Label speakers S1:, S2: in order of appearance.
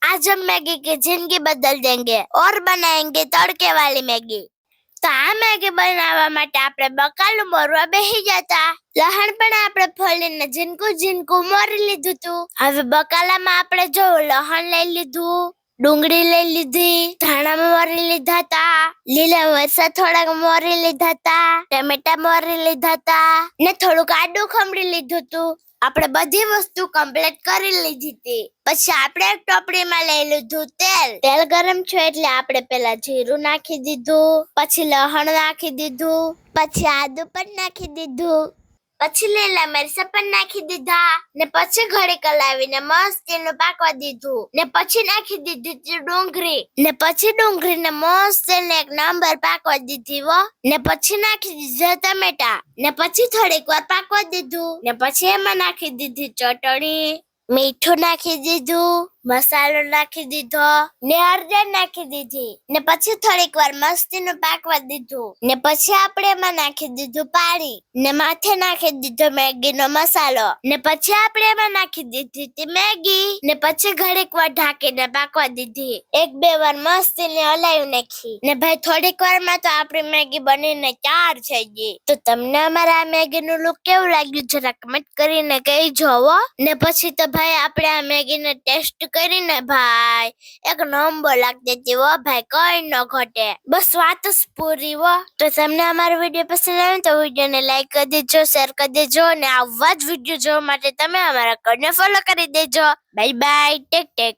S1: आज हम मैगी की जिंदगी बदल देंगे और बनाएंगे तड़के वाली मैगी। तो आ मैगी बनावा માટે આપણે બકાલું મોરવા બેહી જતા। લહણ પણ આપણે ફોલીને ઝીણકું ઝીણકું મોરી લીધું તું। હવે બકાલામાં આપણે જો લહણ લઈ લીધું, ડુંગળી લઈ લીધી, ધાણા મોરી લીધા તા, લીલા મરચાં થોડાક મોરી લીધા તા, ટમેટા મોરી લીધા તા ને થોડુંક આદું ખમણી લીધું તું। આપણે બધી વસ્તુ કમ્પ્લીટ કરી લીધી હતી। પછી આપણે એક ટોપડીમાં લઈ લીધું તેલ। તેલ ગરમ થયું એટલે આપણે પહેલા જીરું નાખી દીધું, પછી લહણ નાખી દીધું, પછી આદુ પણ નાખી દીધું, પછી લીલા મરચાં પણ નાખી દીધા ને પછી ઘડીક હલાવીને મસ્ત તેલનું પાકવા દીધું ને પછી નાખી દીધી ડુંગળી ને પછી ડુંગળીને મસ્ત તેલને એક નંબર પાકવા દીધી હો ને પછી નાખી દીધા ટમેટા ને પછી થોડીક વાર પાકવા દીધું ને પછી એમાં નાખી દીધી ચટણી, મીઠું નાખી દીધું, મસાલો નાખી દીધો ને હળદર નાખી દીધી ને પછી થોડીક વાર મસ્તીનું પાકવા દીધું ને પછી આપણે એમાં નાખી દીધું પાણી ને માથે નાખી દીધો મેગીનો મસાલો ને પછી આપણે એમાં નાખી દીધી મેગી ને પછી ઘડીક વાર ઢાંકીને પાકવા દીધી। એક બે વાર મસ્તીને હલાવી નાખી ને ભાઈ થોડીક વારમાં તો આપણી મેગી બનીને તૈયાર થઈ ગઈ। તો તમને અમારા આ મેગીનું લુક કેવું લાગ્યું જરા કમેન્ટ કરીને કહેજો હો ને પછી તો ભાઈ આપણે આ મેગીને ટેસ્ટ કરીને ભાઈ એક નંબર લાગતી હતી હો ભાઈ, કઈ ન ઘટે, બસ વાત જ પૂરી હો। તો તમને અમારો વિડીયો પસંદ આવે તો વિડીયોને લાઈક કરી દેજો, શેર કરી દેજો અને આવા જ વિડીયો જોવા માટે તમે અમારા કોડને ફોલો કરી દેજો। Bye bye, take tech.